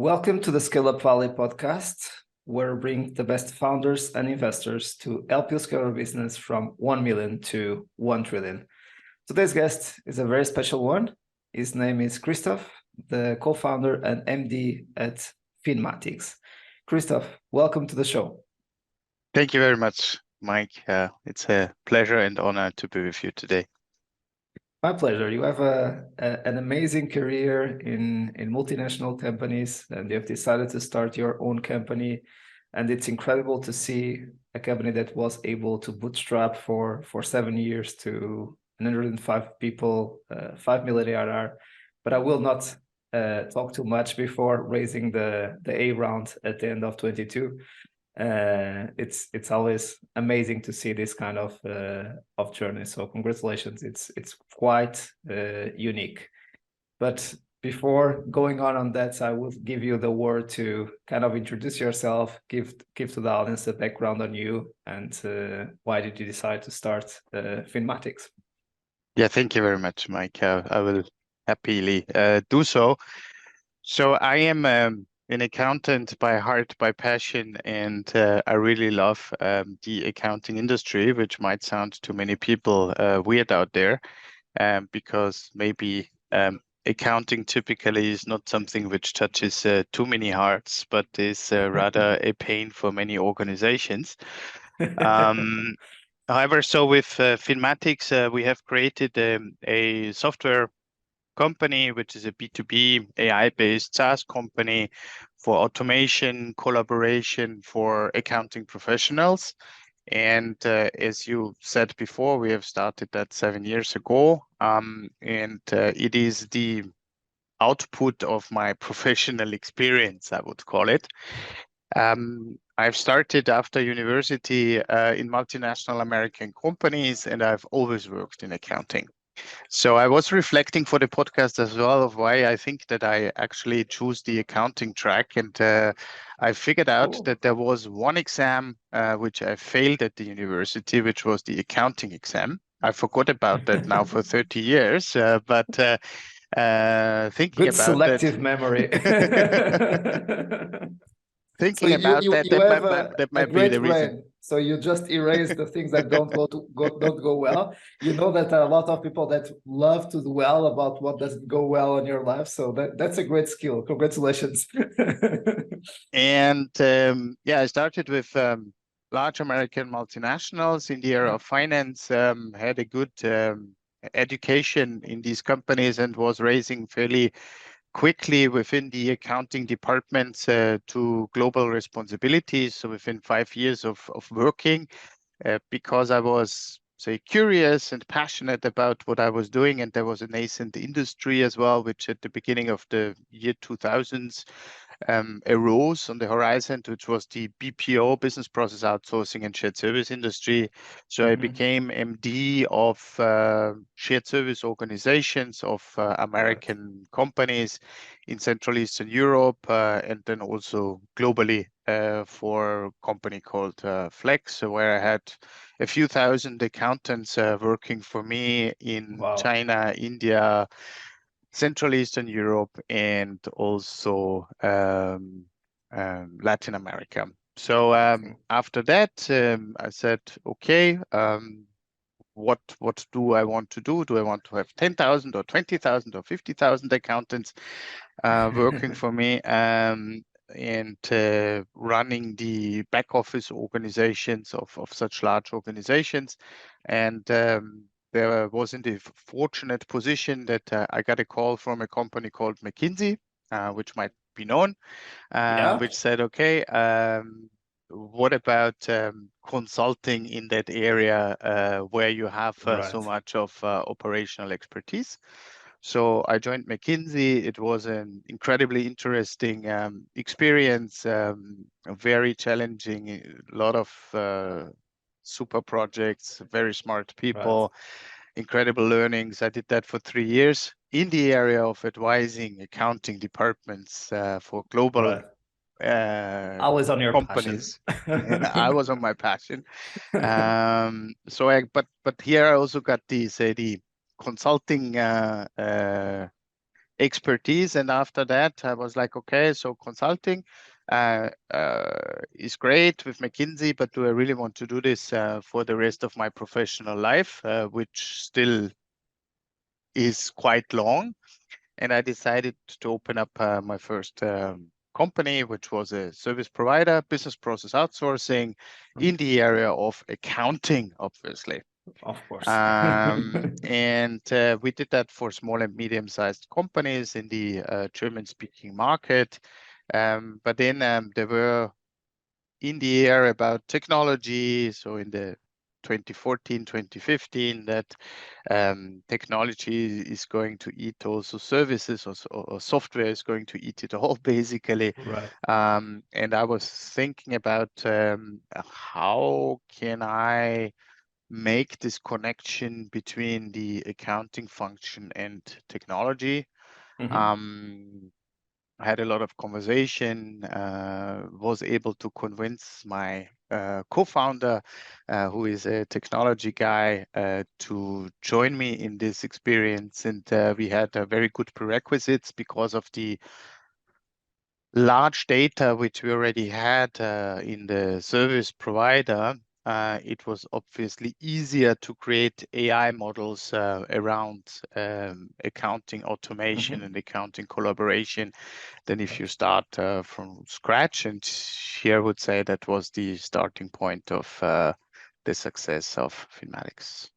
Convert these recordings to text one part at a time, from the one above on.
Welcome to the Scale Up Valley podcast, where we bring the best founders and investors to help you scale your business from 1 million to 1 trillion. Today's guest is a very special one. His name is Christoph, the co-founder and MD at Finmatics. Christoph, welcome to the show. Thank you very much, Mike. It's a pleasure and honor to be with you today. My pleasure. You have an amazing career in multinational companies, and you have decided to start your own company. And it's incredible to see a company that was able to bootstrap for 7 years to 105 people, 5 million ARR. But I will not talk too much before raising the A round at the end of 22. It's always amazing to see this kind of journey. So congratulations, it's quite unique. But before going on that, I will give you the word to kind of introduce yourself, give to the audience a background on you, and why did you decide to start Finmatics? Yeah, thank you very much, Mike. I will happily do so. So I am an accountant by heart, by passion, and I really love the accounting industry, which might sound to many people weird out there, because maybe accounting typically is not something which touches too many hearts, but is rather a pain for many organizations. However, so with Finmatics, we have created a software company, which is a B2B AI-based SaaS company for automation, collaboration for accounting professionals. And as you said before, we have started that 7 years ago. It is the output of my professional experience, I would call it. I've started after university in multinational American companies, and I've always worked in accounting. So I was reflecting for the podcast as well of why I think that I actually choose the accounting track. And I figured out that there was one exam which I failed at the university, which was the accounting exam. I forgot about that now for 30 years, but thinking Good about selective that, memory. Thinking so about that might be the reason. Brain. So you just erase the things that don't go well. You know that there are a lot of people that love to dwell about what doesn't go well in your life. So that's a great skill. Congratulations. And I started with large American multinationals in the area of finance, had a good education in these companies, and was raising fairly quickly within the accounting departments to global responsibilities. So within 5 years of working, because I was, say, curious and passionate about what I was doing, and there was a nascent industry as well, which at the beginning of the year 2000s arose on the horizon, which was the BPO, business process outsourcing and shared service industry. So I became MD of shared service organizations of American companies in Central Eastern Europe, and then also globally for a company called Flex, where I had a few thousand accountants working for me in China, India, Central Eastern Europe, and also Latin America. So after that, I said, okay, what do I want to do? Do I want to have 10,000 or 20,000 or 50,000 accountants working for me and running the back office organizations of such large organizations? And there was in the fortunate position that I got a call from a company called McKinsey, which might be known, which said, okay, what about consulting in that area where you have so much of operational expertise? So I joined McKinsey. It was an incredibly interesting experience, very challenging, a lot of super projects, very smart people, incredible learnings. I did that for 3 years in the area of advising accounting departments for global I was on your companies. passion. I was on my passion. But here I also got the consulting expertise. And after that, I was like, okay, so consulting is great with McKinsey, but do I really want to do this for the rest of my professional life, which still is quite long? And I decided to open up my first company, which was a service provider, business process outsourcing in the area of accounting, obviously. Of course. And we did that for small and medium-sized companies in the German-speaking market. But then there were in the air about technology, so in the 2014, 2015, that technology is going to eat also services, or software is going to eat it all, basically. Right. And I was thinking about how can I make this connection between the accounting function and technology. I had a lot of conversation, was able to convince my co-founder, who is a technology guy, to join me in this experience. And we had very good prerequisites because of the large data which we already had in the service provider. It was obviously easier to create AI models around accounting automation and accounting collaboration than if you start from scratch. And here I would say that was the starting point of the success of Finmatics.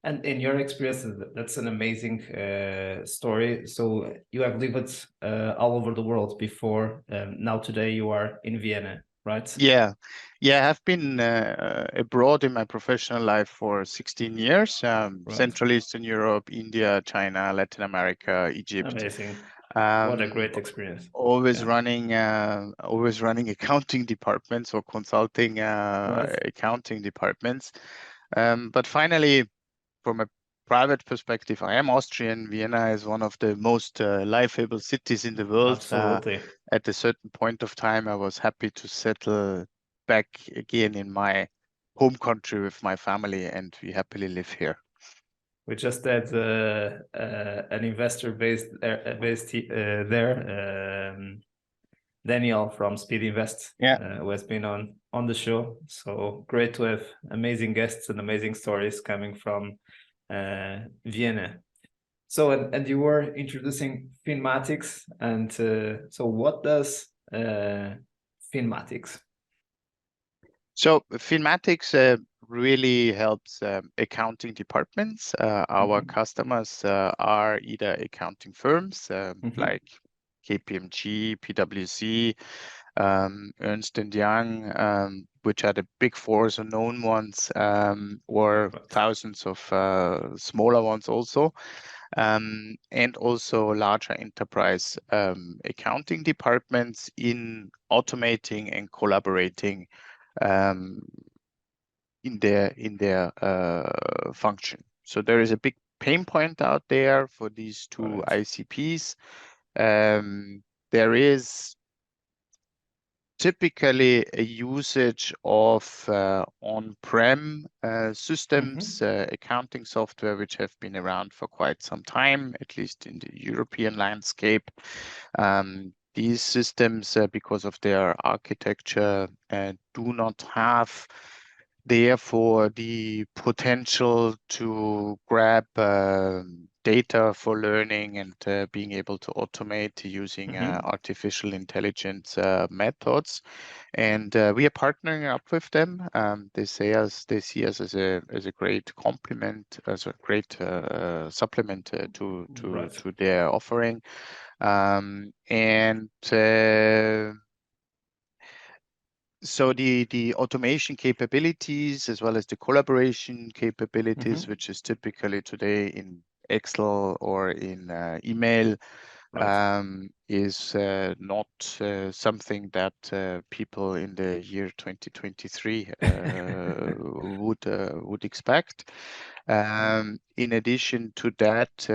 And in your experience, that's an amazing story. So you have lived all over the world before. Now today you are in Vienna, right? Yeah, I've been abroad in my professional life for 16 years. Right. Central Eastern Europe, India, China, Latin America, Egypt. Amazing. What a Um, great experience. always Yeah. running accounting departments or consulting Right. accounting departments. But finally, from a private perspective, I am Austrian. Vienna is one of the most livable cities in the world. Absolutely. At a certain point of time, I was happy to settle back again in my home country with my family, and we happily live here. We just had an investor based there, Daniel from Speed Invest, who has been on the show. So great to have amazing guests and amazing stories coming from Vienna. So and you were introducing Finmatics, and so what does Finmatics? So Finmatics really helps accounting departments. Our customers are either accounting firms like KPMG, PwC, Ernst & Young, which are the big four, so known ones, or thousands of smaller ones also. And also larger enterprise accounting departments in automating and collaborating in their function. So there is a big pain point out there for these two ICPs. There is typically a usage of on-prem systems, accounting software, which have been around for quite some time, at least in the European landscape. These systems, because of their architecture, do not have therefore the potential to grab data for learning and being able to automate using artificial intelligence methods. And we are partnering up with them. They see us as a great complement, as a great supplement to their offering. So the automation capabilities as well as the collaboration capabilities, which is typically today in Excel or in email, is not something that people in the year 2023 would expect. In addition to that,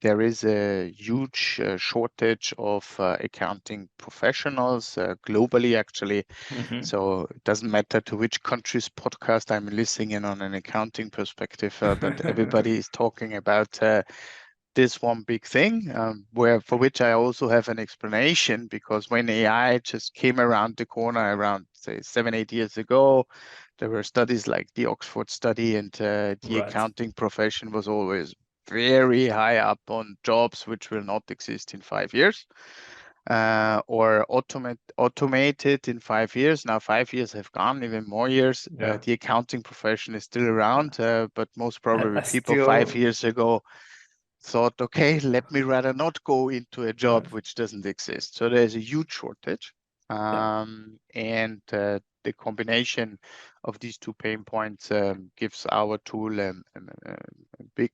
there is a huge shortage of accounting professionals globally, actually. So it doesn't matter to which country's podcast I'm listening in on an accounting perspective, but everybody is talking about this one big thing, for which I also have an explanation, because when AI just came around the corner around, say, 7-8 years ago, there were studies like the Oxford study, and the Right. accounting profession was always very high up on jobs which will not exist in 5 years, or automated in 5 years. Now 5 years have gone, even more years. Yeah. The accounting profession is still around, but most probably I people 5 still, years ago thought, okay, let me rather not go into a job right. which doesn't exist. So there's a huge shortage. Yeah. And the combination of these two pain points gives our tool a big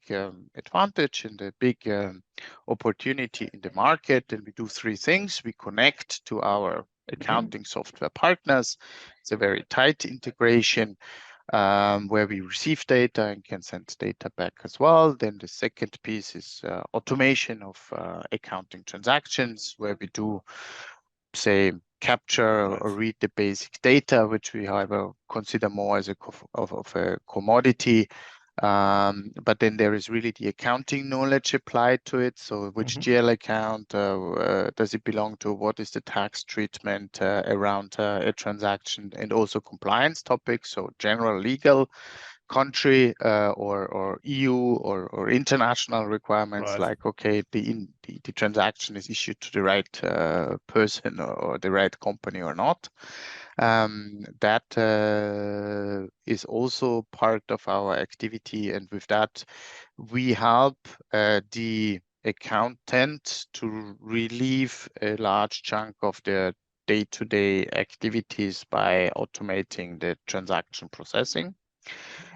advantage and a big opportunity in the market. And we do three things. We connect to our accounting software partners. It's a very tight integration, where we receive data and can send data back as well. Then the second piece is automation of accounting transactions, where we do, say, capture or read the basic data, which we, however, consider more as of a commodity. But then there is really the accounting knowledge applied to it. So which GL account does it belong to? What is the tax treatment around a transaction? And also compliance topics, so general legal, country or EU or international requirements, Right. like, okay, the transaction is issued to the right person or the right company or not. That is also part of our activity, and with that, we help the accountant to relieve a large chunk of their day-to-day activities by automating the transaction processing,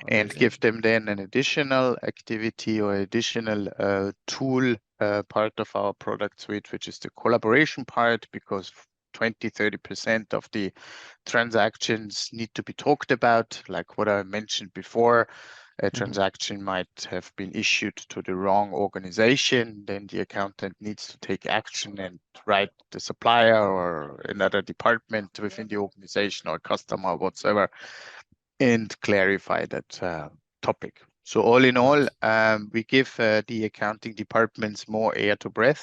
and Amazing. give them then an additional activity or additional tool, part of our product suite, which is the collaboration part, because 20-30% of the transactions need to be talked about. Like what I mentioned before, a transaction might have been issued to the wrong organization, then the accountant needs to take action and write the supplier or another department within the organization or customer or whatsoever, and clarify that topic. So all in all, we give the accounting departments more air to breathe,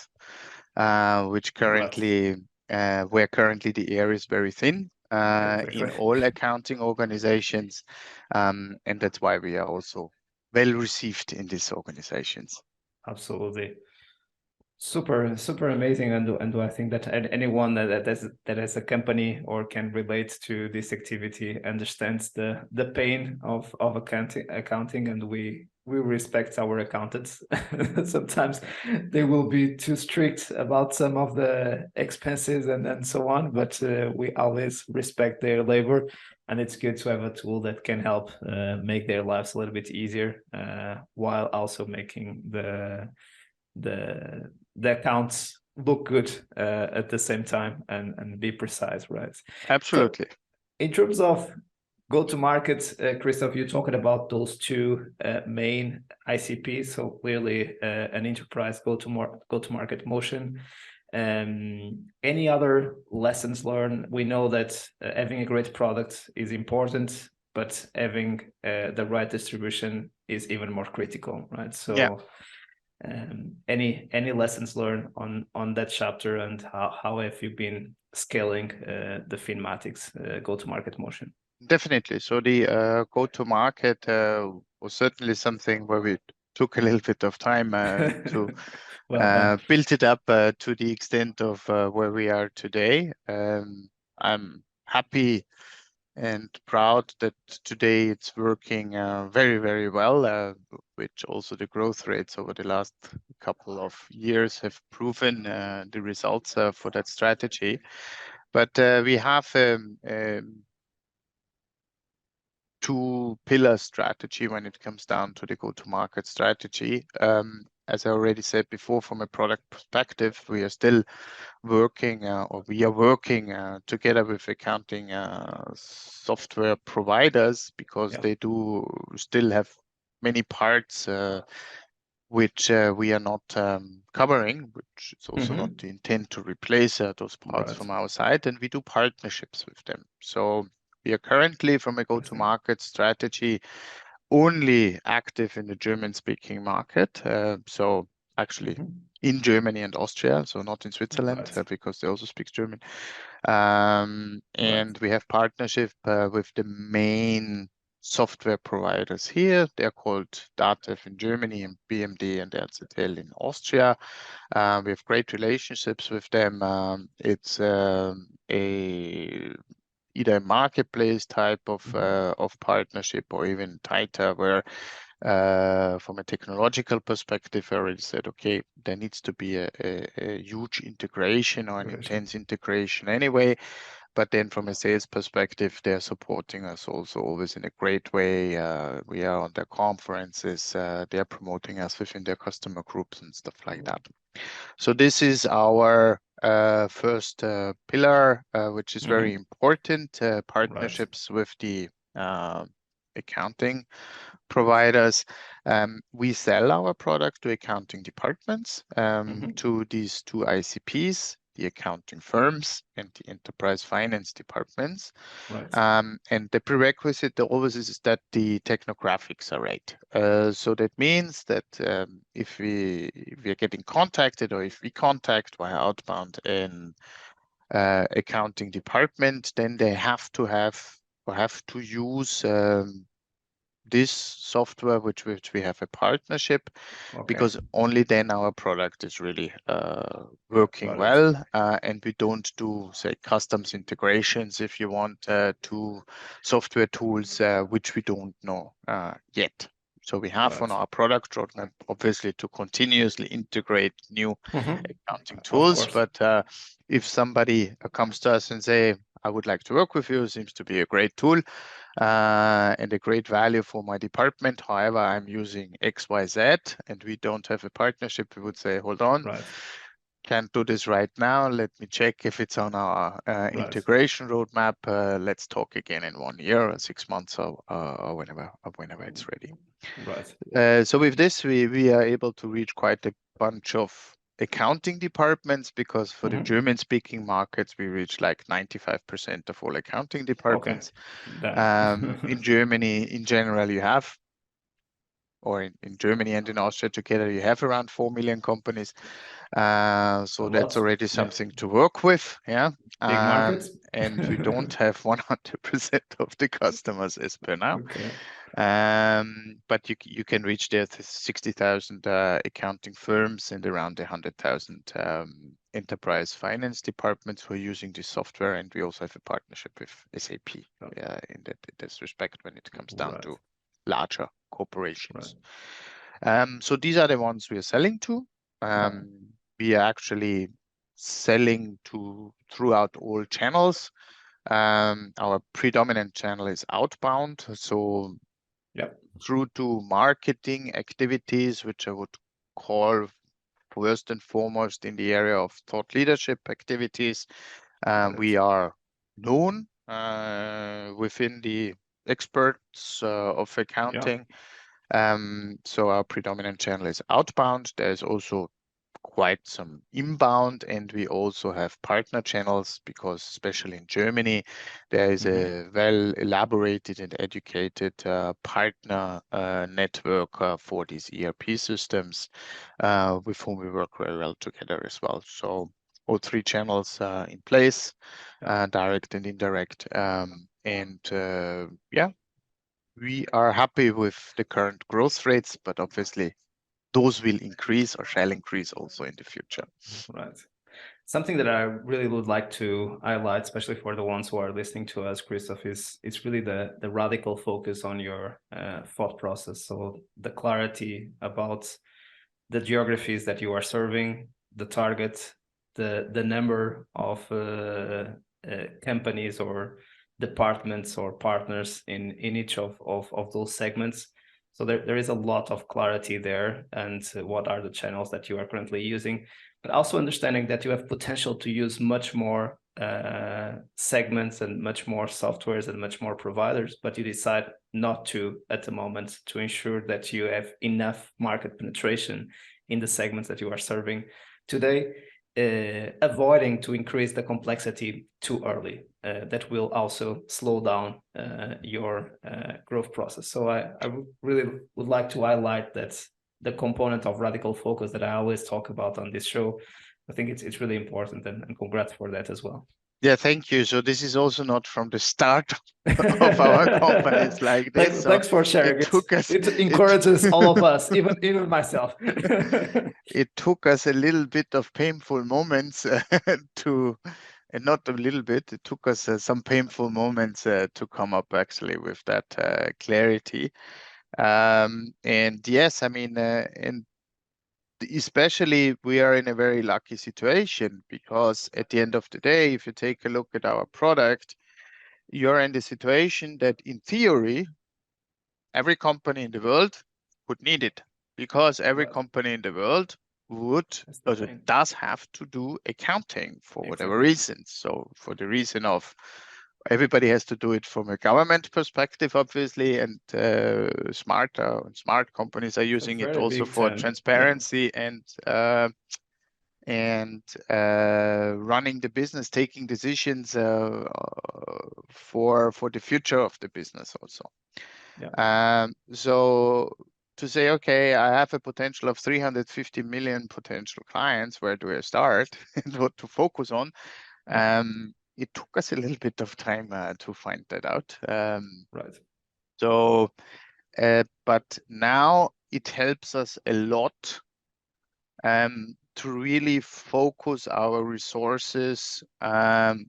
which currently, where currently the air is very thin Exactly. in all accounting organizations, and that's why we are also well received in these organizations. Absolutely. Super, super amazing, and I think that anyone that has a company or can relate to this activity understands the pain of accounting, and we respect our accountants. Sometimes they will be too strict about some of the expenses and so on, but we always respect their labor, and it's good to have a tool that can help make their lives a little bit easier, while also making the accounts look good at the same time and be precise, right? Absolutely. So in terms of go-to-market, Christoph, you're talking about those two main ICPs, so clearly an enterprise go-to-market motion. Any other lessons learned? We know that having a great product is important, but having the right distribution is even more critical, right? So Yeah. Any lessons learned on that chapter, and how have you been scaling the Finmatics go-to-market motion? Definitely. So the go-to-market was certainly something where we took a little bit of time to Well build it up to the extent of where we are today. I'm happy and proud that today it's working very, very well, which also the growth rates over the last couple of years have proven the results for that strategy. But we have two-pillar strategy when it comes down to the go-to-market strategy. As I already said before, from a product perspective, we are still working, together with accounting software providers, because they do still have many parts which we are not covering, which is also not the intent to replace those parts from our side, and we do partnerships with them. So we are currently, from a go-to-market strategy, only active in the German-speaking market. So actually in Germany and Austria, so not in Switzerland, Right. because they also speak German. And Right. we have partnership with the main software providers here. They're called DATEV in Germany and BMD and RZL in Austria. We have great relationships with them. It's either a marketplace type of partnership or even tighter, where from a technological perspective, I already said, okay, there needs to be a huge integration or an intense integration anyway. But then from a sales perspective, they're supporting us also always in a great way. We are on their conferences, they're promoting us within their customer groups and stuff like that. So this is our first pillar, which is very important, partnerships with the accounting providers. We sell our product to accounting departments, to these two ICPs, the accounting firms and the enterprise finance departments. Right. And the prerequisite always is that the technographics are right. So that means that if we are getting contacted, or if we contact via outbound an accounting department, then they have to use this software which we have a partnership, because only then our product is really working well, and we don't do, say, customs integrations, if you want, to software tools which we don't know yet. So we have on our product roadmap, obviously, to continuously integrate new accounting tools. But if somebody comes to us and say, I would like to work with you, seems to be a great tool and a great value for my department. However, I'm using XYZ and we don't have a partnership, we would say, hold on, can't do this right now. Let me check if it's on our integration roadmap. Let's talk again in 1 year or 6 months or whenever it's ready. So with this, we are able to reach quite a bunch of accounting departments, because for the German-speaking markets, we reach like 95% of all accounting departments. In Germany, in general, you have, or in Germany and in Austria together, you have around 4 million companies. So that's already something to work with. Yeah. Big markets. And we don't have 100% of the customers as per now. But you can reach there to 60,000 accounting firms and around 100,000 enterprise finance departments who are using this software. And we also have a partnership with SAP in this respect when it comes down to larger corporations. So these are the ones we are selling to. We are actually selling throughout all channels. Our predominant channel is outbound, so through to marketing activities, which I would call first and foremost in the area of thought leadership activities. We are known within the experts of accounting. So our predominant channel is outbound. There's also quite some inbound, and we also have partner channels, because especially in Germany, there is a well elaborated and educated partner network for these ERP systems, with whom we work very well together as well. So all three channels in place, direct and indirect. We are happy with the current growth rates, but obviously those will increase or shall increase also in the future. Something that I really would like to highlight, especially for the ones who are listening to us, Christoph, is really the radical focus on your thought process. So the clarity about the geographies that you are serving, the target, the number of companies or departments or partners in each of those segments. So there is a lot of clarity there, and what are the channels that you are currently using, but also understanding that you have potential to use much more segments and much more softwares and much more providers, but you decide not to at the moment, to ensure that you have enough market penetration in the segments that you are serving today, avoiding to increase the complexity too early. That will also slow down your growth process. So I really would like to highlight that the component of radical focus that I always talk about on this show. I think it's really important, and congrats for that as well. Yeah, thank you. So this is also not from the start of our company. It's like this. Thanks for sharing. It took us. It encourages all of us, even myself. It took us a little bit of painful moments to, and not a little bit. It took us some painful moments to come up actually with that clarity. And yes, I mean, and especially we are in a very lucky situation, because at the end of the day, if you take a look at our product, you're in the situation that in theory, every company in the world would need it, because every Right. company in the world would does have to do accounting for whatever reasons. So for the reason of everybody has to do it from a government perspective, obviously, and smart companies are using it also for transparency and running the business, taking decisions for the future of the business also. Yeah. So to say, okay, I have a potential of 350 million potential clients, where do I start and what to focus on? It took us a little bit of time to find that out. Right. So, but now it helps us a lot to really focus our resources,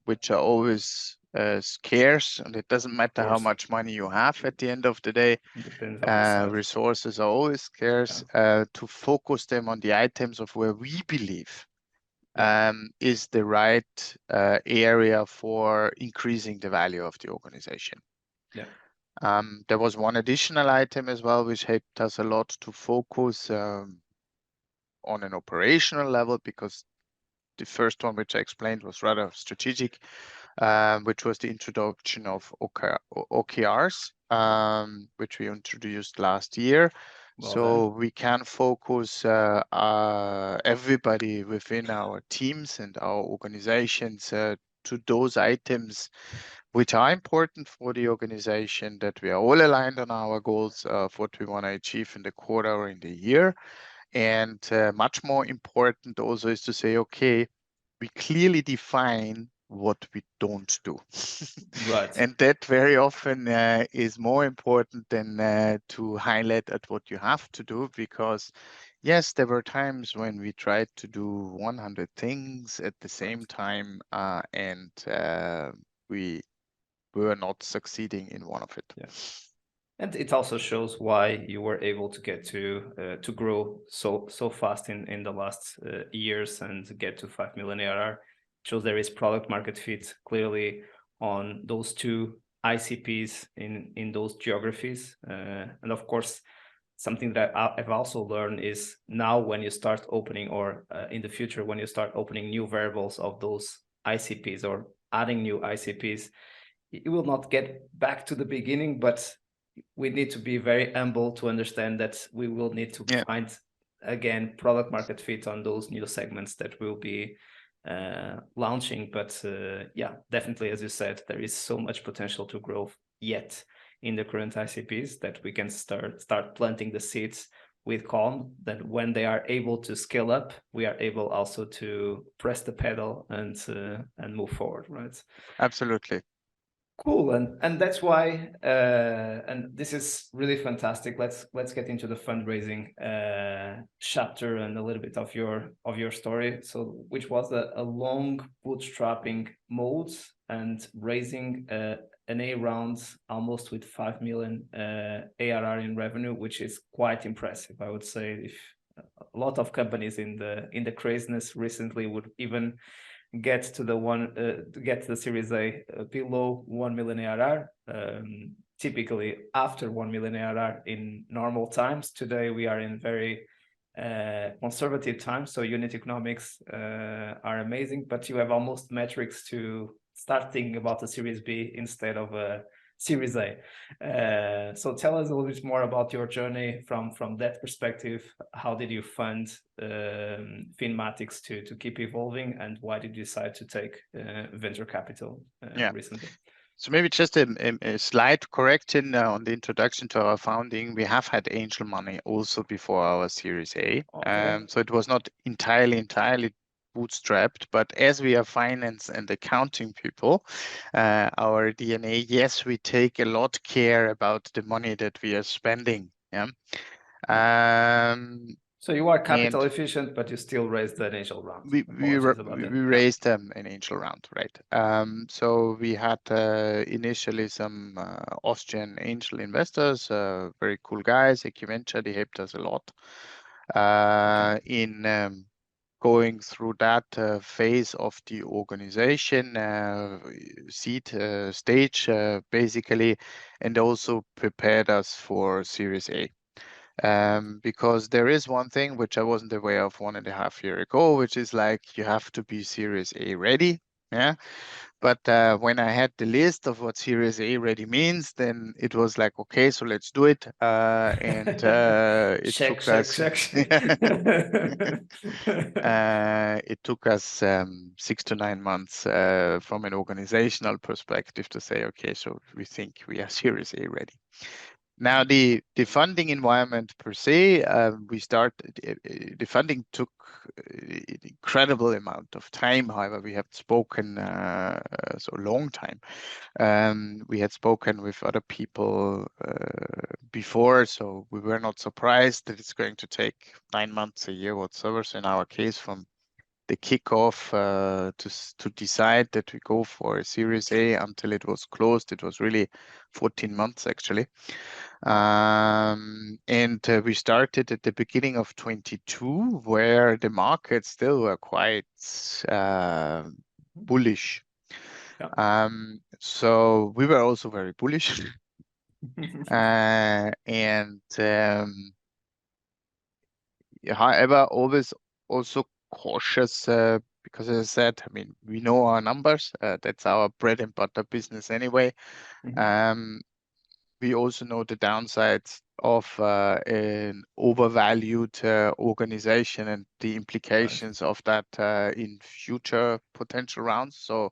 which are always scarce, and it doesn't matter how much money you have at the end of the day. Depends on the size. Resources are always scarce, to focus them on the items of where we believe is the right area for increasing the value of the organization. Yeah. There was one additional item as well, which helped us a lot to focus on an operational level, because the first one, which I explained, was rather strategic, which was the introduction of OKRs, which we introduced last year. So we can focus everybody within our teams and our organizations to those items which are important for the organization, that we are all aligned on our goals of what we want to achieve in the quarter or in the year. And much more important also is to say, okay, we clearly define what we don't do. Right. And that very often is more important than to highlight at what you have to do, because yes, there were times when we tried to do 100 things at the same time, and we were not succeeding in one of it. Yeah. And it also shows why you were able to get to grow so fast in the last years and get to 5 million ARR. It shows there is product market fit clearly on those two ICPs in those geographies. And of course, something that I've also learned is now when you start opening, or in the future when you start opening new variables of those ICPs or adding new ICPs, it will not get back to the beginning, but we need to be very humble to understand that we will need to find again product market fit on those new segments that we'll be launching. But yeah, definitely, as you said, there is so much potential to grow yet in the current ICPs that we can start planting the seeds with calm, that when they are able to scale up, we are able also to press the pedal and move forward, right? Absolutely. Cool, and that's why, and this is really fantastic. Let's get into the fundraising chapter and a little bit of your story. So, which was a long bootstrapping mode and raising an A round almost with 5 million ARR in revenue, which is quite impressive. I would say if a lot of companies in the craziness recently would even get to the Series A below 1 million ARR. Typically after 1 million ARR in normal times. Today we are in very conservative times, so unit economics are amazing, but you have almost metrics to start thinking about a Series B instead of a Series A. So tell us a little bit more about your journey from that perspective. How did you fund Finmatics to keep evolving, and why did you decide to take venture capital recently? So maybe just a slight correction on the introduction to our founding. We have had angel money also before our Series A. Okay. So it was not entirely bootstrapped, but as we are finance and accounting people, our DNA, yes, we take a lot care about the money that we are spending. Yeah. So you are capital And efficient, but you still raised an angel round. we Apologies about that. raised an angel round, right? So we had initially some Austrian angel investors, very cool guys, Equiventure, they helped us a lot in going through that phase of the organization, seed stage, basically, and also prepared us for Series A. Because there is one thing which I wasn't aware of 1.5 years ago, which is like you have to be Series A ready. Yeah. But when I had the list of what Series A ready means, then it was like, okay, so let's do it. And it check, took check, us check. it took us 6 to 9 months from an organizational perspective to say, okay, so we think we are Series A ready. Now, the funding environment per se, the funding took an incredible amount of time. However, we have spoken so long time. We had spoken with other people before, so we were not surprised that it's going to take 9 months, a year, whatsoever. So in our case, from the kickoff to decide that we go for a Series A until it was closed, it was really 14 months actually. And we started at the beginning of 22, where the markets still were quite bullish. Yeah. So we were also very bullish. However, always also cautious because, as I said, I mean, we know our numbers. That's our bread and butter business anyway. We also know the downsides of an overvalued organization and the implications of that in future potential rounds. So,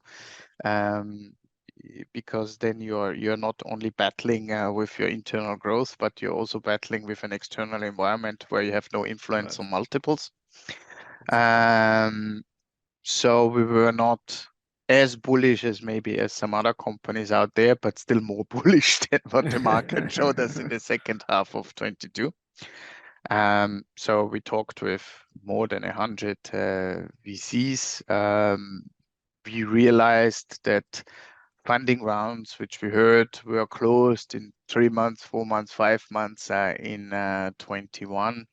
because then you're not only battling with your internal growth, but you're also battling with an external environment where you have no influence on multiples. So we were not as bullish as maybe as some other companies out there, but still more bullish than what the market showed us in the second half of 22. So we talked with more than 100 VCs. We realized that funding rounds, which we heard were closed in 3 months, 4 months, 5 months in 21,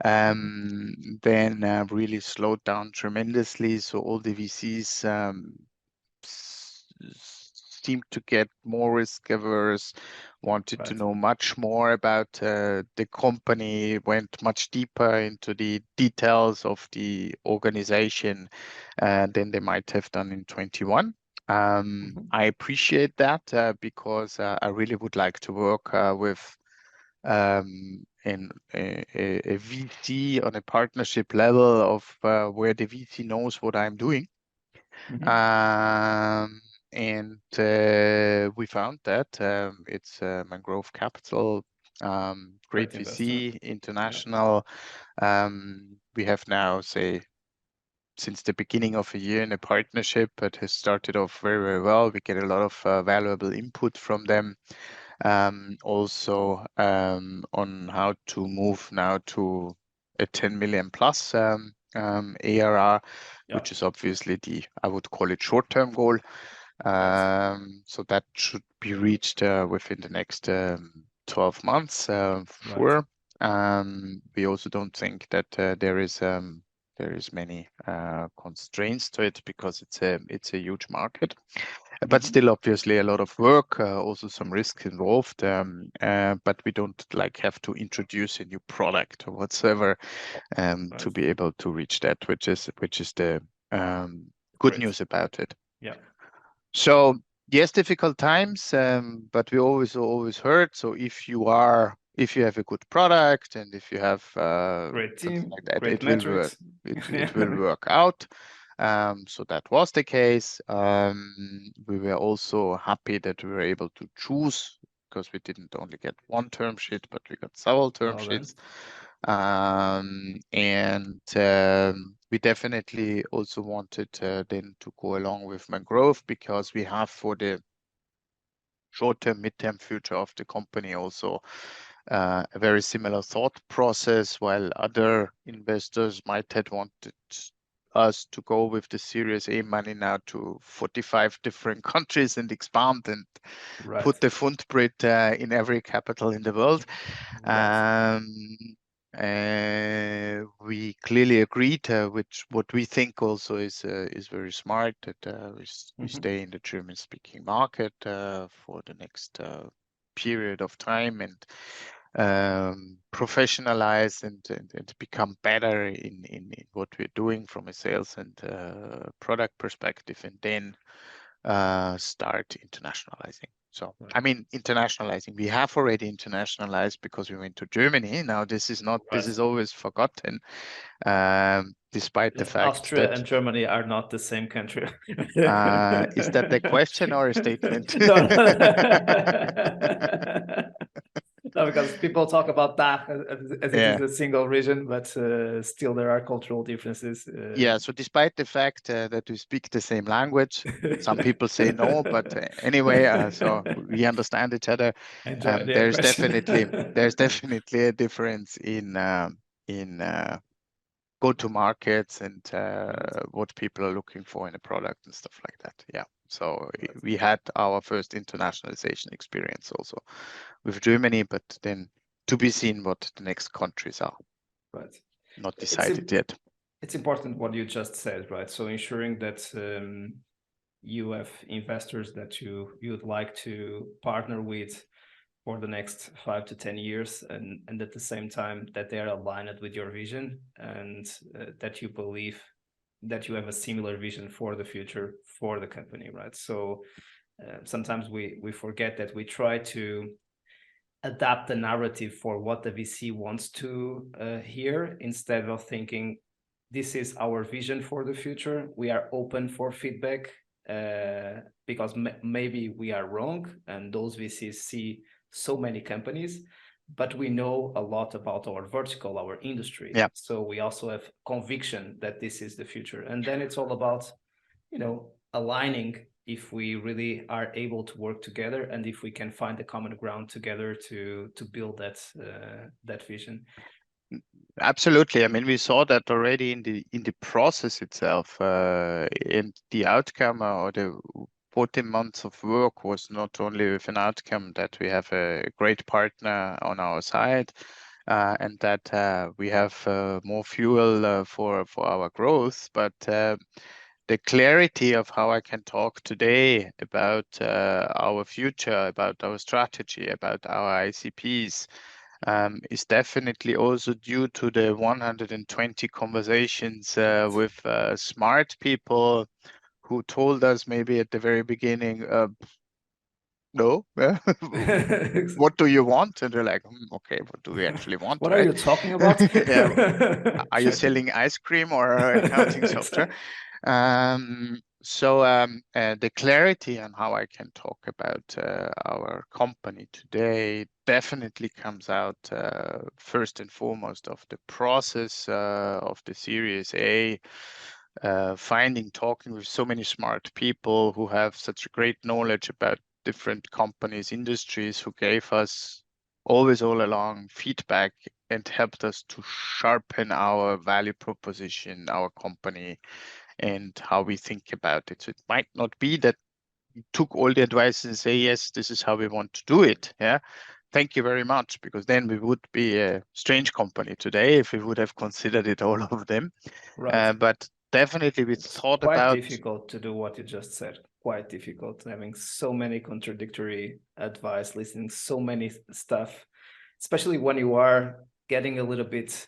then really slowed down tremendously. So all the VCs seemed to get more risk averse, wanted to know much more about the company, went much deeper into the details of the organization than they might have done in 21. I appreciate that because I really would like to work with in a VC on a partnership level of where the VC knows what I'm doing. And we found that it's Mangrove Capital, great VC, international. We have now, say, since the beginning of a year in a partnership, it has started off very, very well. We get a lot of valuable input from them. Also on how to move now to a 10 million plus ARR, which is obviously I would call it short-term goal. So that should be reached within the next 12 months, sure. We also don't think that there is many constraints to it because it's a huge market. But still, obviously, a lot of work, also some risk involved. But we don't have to introduce a new product or whatsoever to be able to reach that, which is the good news about it. Yeah. So yes, difficult times, but we always heard. So if you have a good product and if you have great team, like that, great it will work. metrics. It will work out. So that was the case. We were also happy that we were able to choose, because we didn't only get one term sheet, but we got several term sheets. We definitely also wanted then to go along with Mangrove, because we have, for the short-term, mid-term future of the company, also a very similar thought process. While other investors might have wanted us to go with the Series A money now to 45 different countries and expand and put the footprint in every capital in the world. We clearly agreed, which what we think also is very smart, that we stay in the German-speaking market for the next period of time, and professionalize and become better in what we're doing from a sales and product perspective, and then start internationalizing. So, I mean, internationalizing, we have already internationalized because we went to Germany. Now, this is not, this is always forgotten, despite the fact Austria that and Germany are not the same country. Is that a question or a statement? No. No, because people talk about that as it is a single region, but still there are cultural differences. Yeah, so despite the fact that we speak the same language, some people say no, but anyway, so we understand each other. There's definitely a difference in go-to markets and what people are looking for in a product and stuff like that. Yeah, so we had our first internationalization experience also with Germany, but then to be seen what the next countries are. Right. Not decided yet. It's important what you just said, right? So ensuring that you have investors that you'd like to partner with for the next 5 to 10 years, and at the same time that they are aligned with your vision, and that you believe that you have a similar vision for the future for the company, right? So sometimes we forget that we try to adapt the narrative for what the VC wants to hear, instead of thinking, this is our vision for the future. We are open for feedback, because maybe we are wrong, and those VCs see so many companies, but we know a lot about our vertical, our industry. Yeah. So we also have conviction that this is the future. And then it's all about, aligning, if we really are able to work together, and if we can find a common ground together to build that vision. Absolutely. I mean, we saw that already in the process itself, and the outcome, or the 14 months of work was not only with an outcome that we have a great partner on our side, and that we have more fuel for our growth, but the clarity of how I can talk today about our future, about our strategy, about our ICPs, is definitely also due to the 120 conversations with smart people who told us maybe at the very beginning, no, what do you want? And we're like, okay, what do we actually want? What right? are you talking about? Yeah, are you selling ice cream or accounting software? So the clarity on how I can talk about our company today definitely comes out first and foremost of the process of the Series A, talking with so many smart people who have such a great knowledge about different companies, industries, who gave us always all along feedback and helped us to sharpen our value proposition, our company, and how we think about it. So it might not be that we took all the advice and say, yes, this is how we want to do it. Yeah. Thank you very much, because then we would be a strange company today if we would have considered it, all of them. Right. But definitely we thought about... Quite difficult to do what you just said. Quite difficult, having so many contradictory advice, listening so many stuff, especially when you are getting a little bit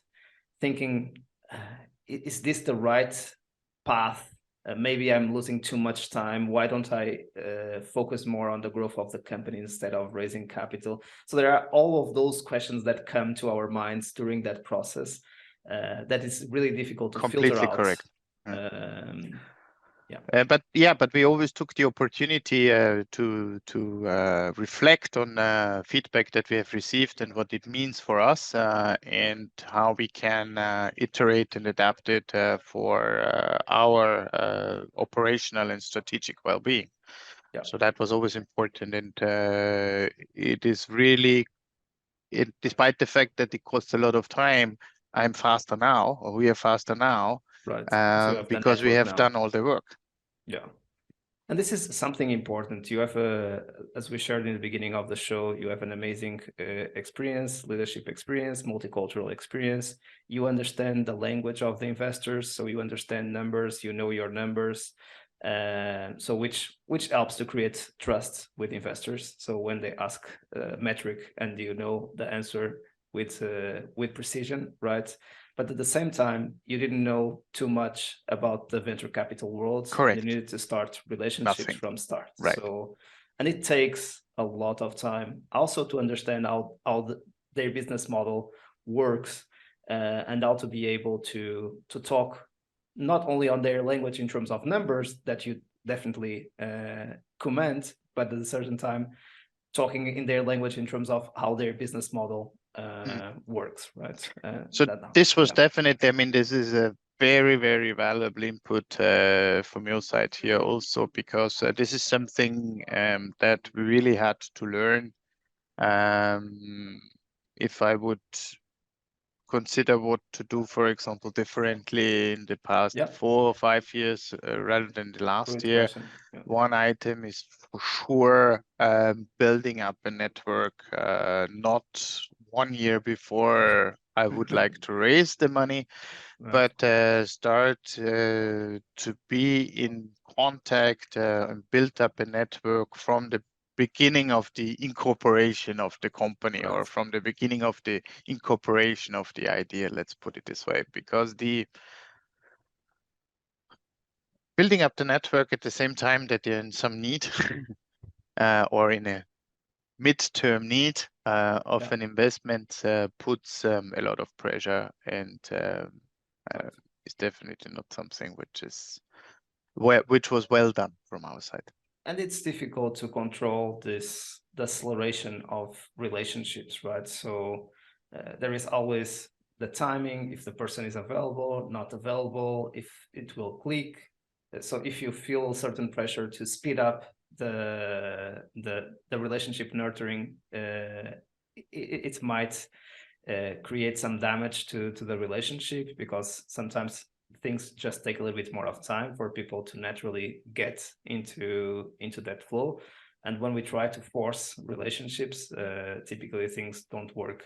thinking, is this the right path? Maybe I'm losing too much time. Why don't I focus more on the growth of the company instead of raising capital? So there are all of those questions that come to our minds during that process. That is really difficult to filter out. Correct. But we always took the opportunity to reflect on feedback that we have received and what it means for us, and how we can iterate and adapt it for our operational and strategic well-being. So that was always important, and it is really, despite the fact that it costs a lot of time, I'm faster now, or we are faster now, because we have done all the work. Yeah. And this is something important. You have as we shared in the beginning of the show, you have an amazing experience, leadership experience, multicultural experience. You understand the language of the investors, so you understand numbers, you know your numbers. So which helps to create trust with investors. So when they ask a metric and you know the answer with precision, right? But at the same time, you didn't know too much about the venture capital world. Correct. You needed to start relationships from start. Right. So, and it takes a lot of time also to understand how their business model works, and how to be able to talk not only on their language in terms of numbers that you definitely command, but at a certain time talking in their language in terms of how their business model works, right? So this was definitely, I mean, this is a very, very valuable input from your side here also, because this is something that we really had to learn. If I would consider what to do, for example, differently in the past 4 or 5 years rather than the last year. One item is for sure building up a network, not 1 year before I would like to raise the money, but start to be in contact and build up a network from the beginning of the incorporation of the company, or from the beginning of the incorporation of the idea, let's put it this way, because the building up the network at the same time that you're in some need or in a mid-term need of an investment puts a lot of pressure, and is definitely not something which was well done from our side. And it's difficult to control this deceleration of relationships, right? So there is always the timing, if the person is available, not available, if it will click. So if you feel a certain pressure to speed up the relationship nurturing, it might create some damage to the relationship, because sometimes things just take a little bit more of time for people to naturally get into that flow. And when we try to force relationships, typically things don't work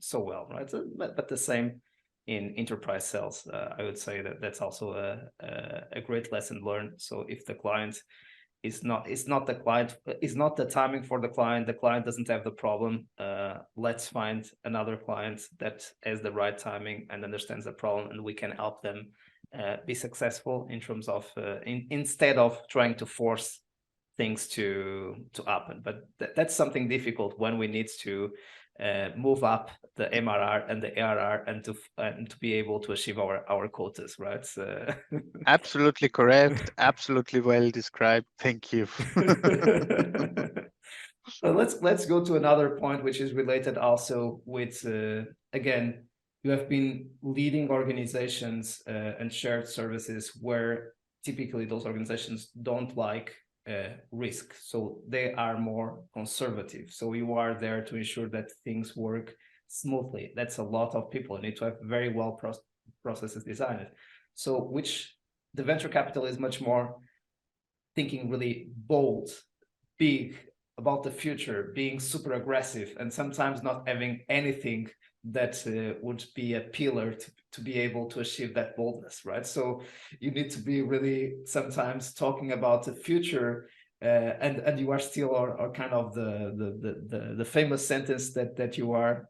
so well, right? But the same in enterprise sales. I would say that's also a great lesson learned. So if the client it's not the timing for the client doesn't have the problem, let's find another client that has the right timing and understands the problem, and we can help them be successful in terms of instead of trying to force things to happen. But that's something difficult when we need to move up the MRR and the ARR and to be able to achieve our quotas, right? Absolutely correct. Absolutely well described. Thank you. Let's go to another point, which is related also with again, you have been leading organizations and shared services where typically those organizations don't like risk, so they are more conservative. So you are there to ensure that things work smoothly. That's a lot of people. You need to have very well processes designed. So which the venture capital is much more thinking really bold, big about the future, being super aggressive, and sometimes not having anything that would be a pillar to be able to achieve that boldness, right? So you need to be really sometimes talking about the future, and you are still or kind of the famous sentence that you are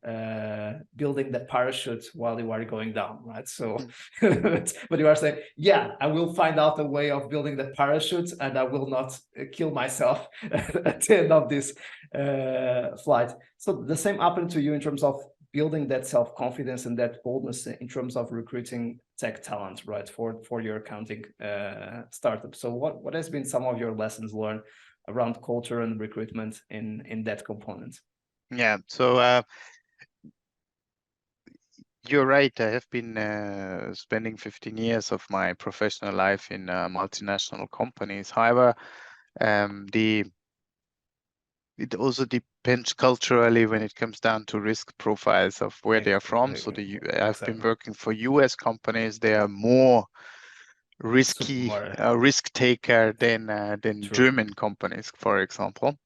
building the parachute while you are going down, right? So but you are saying, yeah, I will find out a way of building the parachute, and I will not kill myself at the end of this flight. So the same happened to you in terms of building that self-confidence and that boldness in terms of recruiting tech talent, right, for your accounting startup. So what has been some of your lessons learned around culture and recruitment in that component? Yeah, so you're right. I have been spending 15 years of my professional life in multinational companies. However, it also depends culturally when it comes down to risk profiles of where they are from. So I've been working for US companies. They are more risky, risk taker than German companies, for example.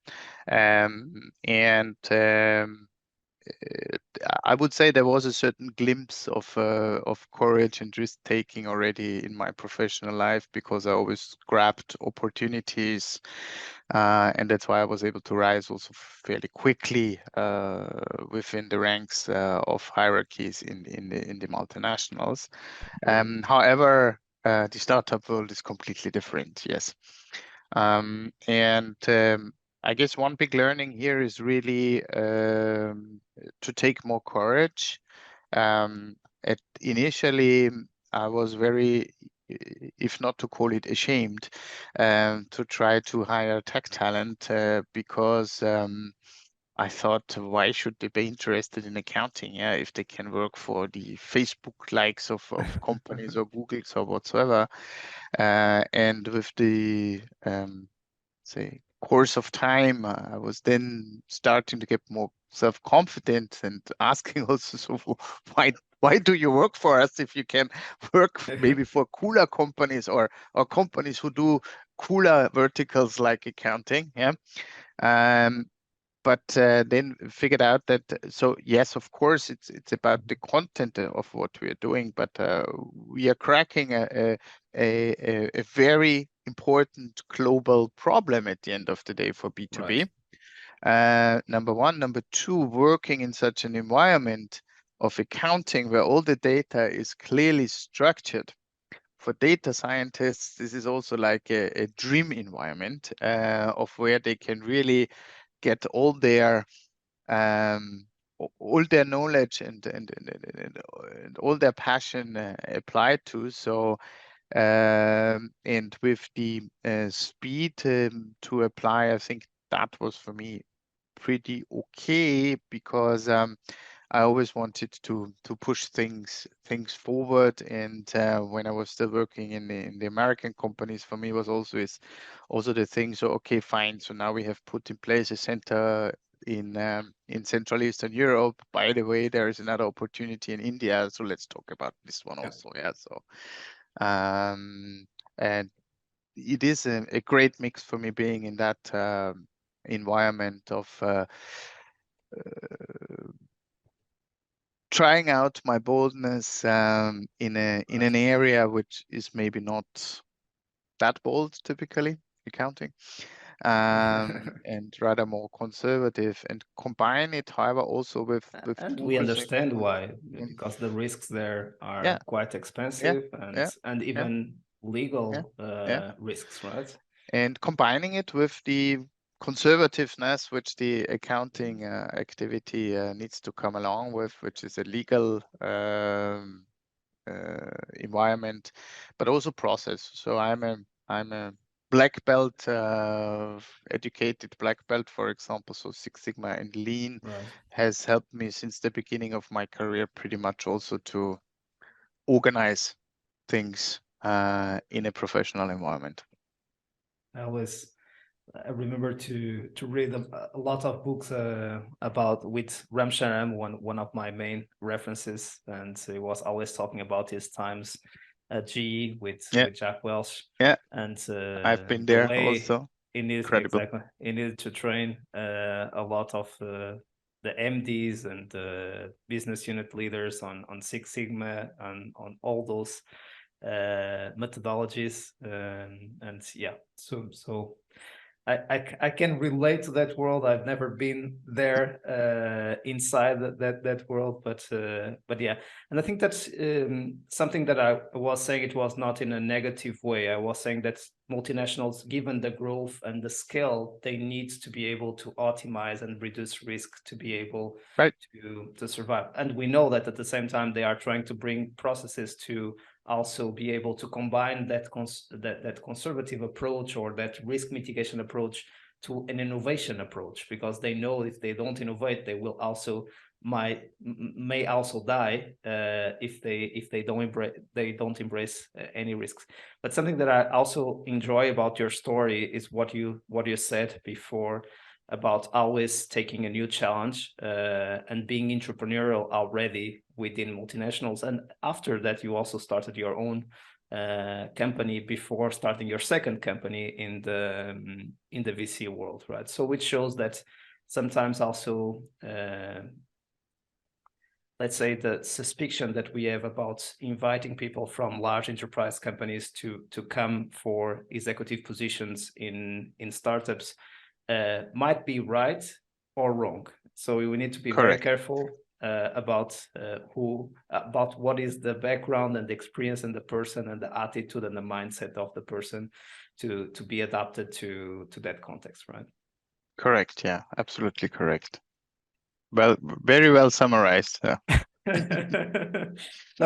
I would say there was a certain glimpse of courage and risk taking already in my professional life, because I always grabbed opportunities, and that's why I was able to rise also fairly quickly within the ranks of hierarchies in the multinationals. However, the startup world is completely different. Yes, I guess one big learning here is really to take more courage. Initially, I was very, if not to call it ashamed, to try to hire tech talent because I thought, why should they be interested in accounting? Yeah, if they can work for the Facebook likes of companies or Google's or whatsoever. And with the say course of time, I was then starting to get more self-confident and asking also, so why do you work for us if you can work maybe for cooler companies or companies who do cooler verticals like accounting? Yeah. But then figured out that, so yes, of course, it's about the content of what we are doing, but we are cracking a very important global problem at the end of the day for B2B. Right. Number one. Number two, working in such an environment of accounting where all the data is clearly structured. For data scientists, this is also like a dream environment of where they can really get all their knowledge and all their passion applied to. So and with the speed to apply, I think that was for me pretty okay, because I always wanted to push things forward. And when I was still working in the American companies, for me was also the thing. So okay, fine. So now we have put in place a center in Central Eastern Europe. By the way, there is another opportunity in India. So let's talk about this one also. Yeah. So and it is a great mix for me being in that environment of trying out my boldness in an area which is maybe not that bold, typically accounting, and rather more conservative, and combine it, however, also with and we understand why, because the risks there are quite expensive, and even legal risks, right? And combining it with the conservativeness which the accounting activity needs to come along with, which is a legal environment, but also process. So I'm a black belt, educated black belt, for example. So Six Sigma and Lean has helped me since the beginning of my career, pretty much also to organize things in a professional environment. I remember to read a lot of books about with Ramcharan, one of my main references, and he was always talking about his times at GE with Jack Welch. Yeah, and I've been there also. He needed to train a lot of the MDs and the business unit leaders on Six Sigma and on all those methodologies, and yeah, so I can relate to that world. I've never been there inside that world, but yeah. And I think that's something that I was saying. It was not in a negative way. I was saying that multinationals, given the growth and the scale, they need to be able to optimize and reduce risk to be able Right. to survive. And we know that at the same time they are trying to bring processes to also be able to combine that conservative approach or that risk mitigation approach to an innovation approach, because they know if they don't innovate, they will also may also die if they don't embrace any risks. But something that I also enjoy about your story is what you said before about always taking a new challenge and being entrepreneurial already within multinationals. And after that, you also started your own company before starting your second company in the VC world, right? So which shows that sometimes also let's say the suspicion that we have about inviting people from large enterprise companies to come for executive positions in startups might be right or wrong. So we need to be very careful about what is the background and the experience and the person and the attitude and the mindset of the person to be adapted to that context, right? Correct. Yeah, absolutely correct. Well, very well summarized. No,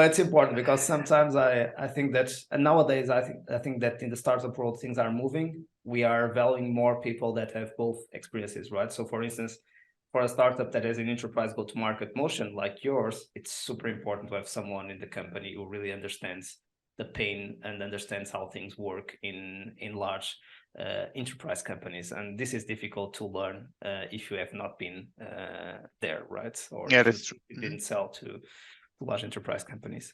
it's important because sometimes I think that, and nowadays I think that in the startup world things are moving. We are valuing more people that have both experiences, right? So for instance, for a startup that has an enterprise go-to-market motion like yours, it's super important to have someone in the company who really understands the pain and understands how things work in large enterprise companies. And this is difficult to learn if you have not been there, right? Or yeah, if you didn't sell to large enterprise companies.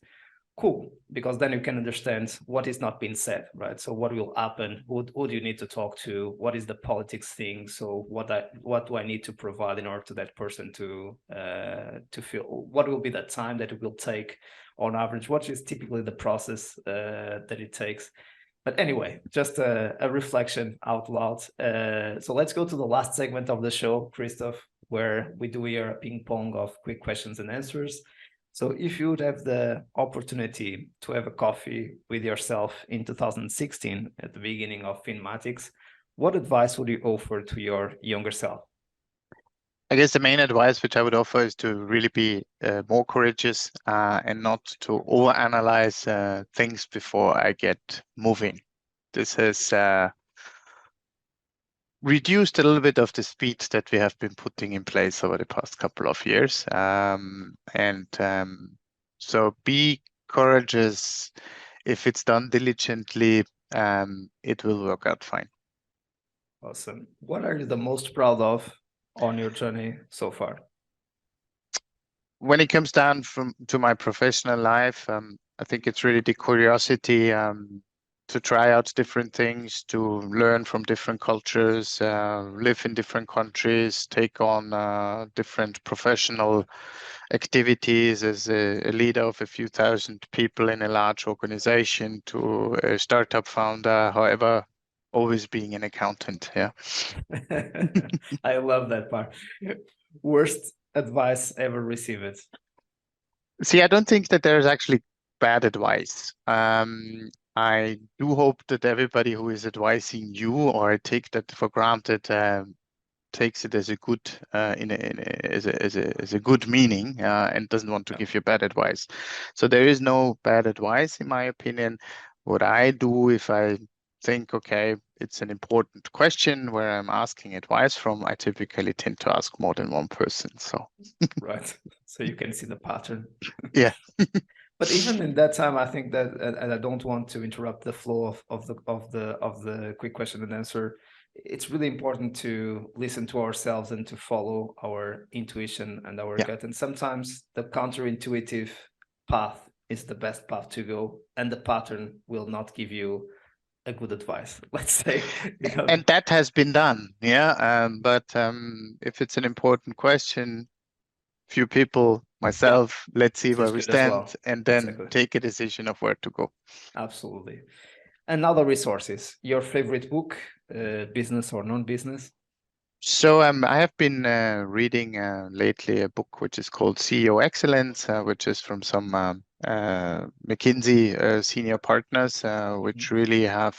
Cool, because then you can understand what is not being said, right? So what will happen? Who do you need to talk to? What is the politics thing? So what do I need to provide in order to that person to feel? What will be the time that it will take on average? What is typically the process that it takes? But anyway, just a reflection out loud. So let's go to the last segment of the show, Christoph, where we do here a ping pong of quick questions and answers. So if you would have the opportunity to have a coffee with yourself in 2016 at the beginning of Finmatics, what advice would you offer to your younger self? I guess the main advice which I would offer is to really be more courageous and not to overanalyze things before I get moving. This has reduced a little bit of the speed that we have been putting in place over the past couple of years. So be courageous. If it's done diligently, it will work out fine. Awesome. What are you the most proud of on your journey so far? When it comes down to my professional life, I think it's really the curiosity to try out different things, to learn from different cultures, live in different countries, take on different professional activities as a leader of a few thousand people in a large organization, to a startup founder, however, always being an accountant. Yeah. I love that part. Worst advice ever received? See, I don't think that there's actually bad advice. I do hope that everybody who is advising you, or I take that for granted, takes it as a good as a good meaning and doesn't want to give you bad advice. So there is no bad advice in my opinion. What I do if I think, okay, it's an important question where I'm asking advice from, I typically tend to ask more than one person. So right, so you can see the pattern. Yeah. But even in that time, I think that, and I don't want to interrupt the flow of the quick question and answer. It's really important to listen to ourselves and to follow our intuition and our gut. And sometimes the counterintuitive path is the best path to go, and the pattern will not give you a good advice, let's say. And that has been done, yeah. But if it's an important question, few people, myself, let's see where we stand, and then take a decision of where to go. Absolutely. And other resources. Your favorite book, business or non-business? So I have been reading lately a book which is called CEO Excellence, which is from some McKinsey senior partners, which really have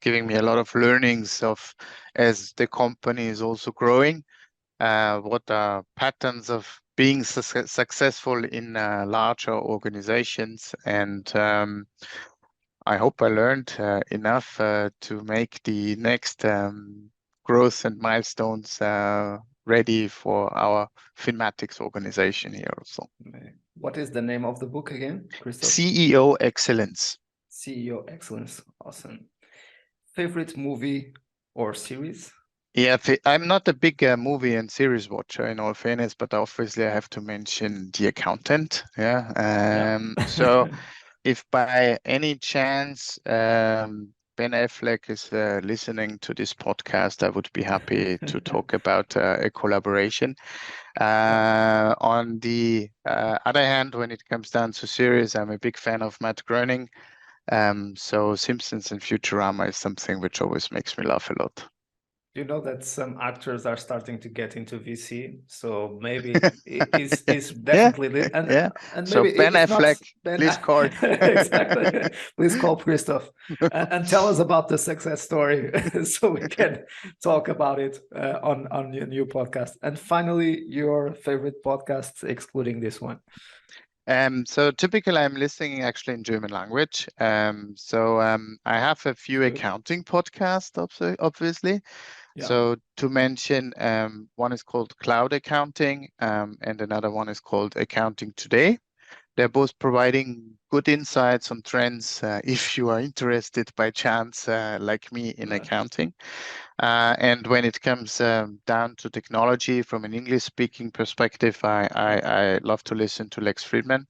given me a lot of learnings of as the company is also growing, what are patterns of being successful in larger organizations. And I hope I learned enough to make the next growth and milestones ready for our Finmatics organization here also. What is the name of the book again, Christoph? CEO Excellence. CEO Excellence. Awesome. Favorite movie or series? Yeah, I'm not a big movie and series watcher in all fairness, but obviously I have to mention The Accountant. Yeah. So if by any chance Ben Affleck is listening to this podcast, I would be happy to talk about a collaboration. On the other hand, when it comes down to series, I'm a big fan of Matt Groening. So Simpsons and Futurama is something which always makes me laugh a lot. You know that some actors are starting to get into VC, so maybe it's definitely and So maybe Ben it's not Affleck, Ben. please call. Exactly. Please call Christoph and tell us about the success story, so we can talk about it on your new podcast. And finally, your favorite podcasts, excluding this one. So typically I'm listening actually in German language. I have a few accounting podcasts, obviously. Yeah. So to mention, one is called Cloud Accounting, and another one is called Accounting Today. They're both providing good insights on trends if you are interested by chance, like me, in accounting. And when it comes down to technology from an English-speaking perspective, I love to listen to Lex Friedman.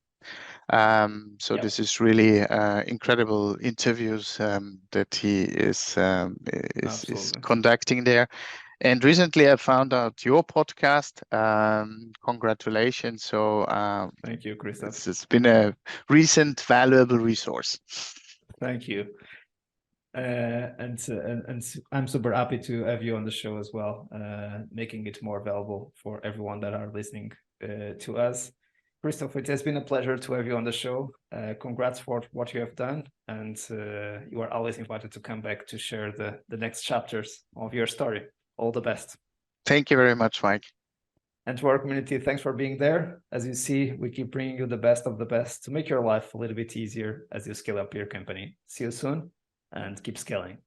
This is really incredible interviews that he is conducting there. And recently I found out your podcast. Congratulations. So thank you, Christoph. It's been a recent valuable resource. Thank you. And I'm super happy to have you on the show as well, making it more available for everyone that are listening to us. Christoph, it has been a pleasure to have you on the show. Congrats for what you have done, and you are always invited to come back to share the next chapters of your story. All the best. Thank you very much, Mike. And to our community, thanks for being there. As you see, we keep bringing you the best of the best to make your life a little bit easier as you scale up your company. See you soon and keep scaling.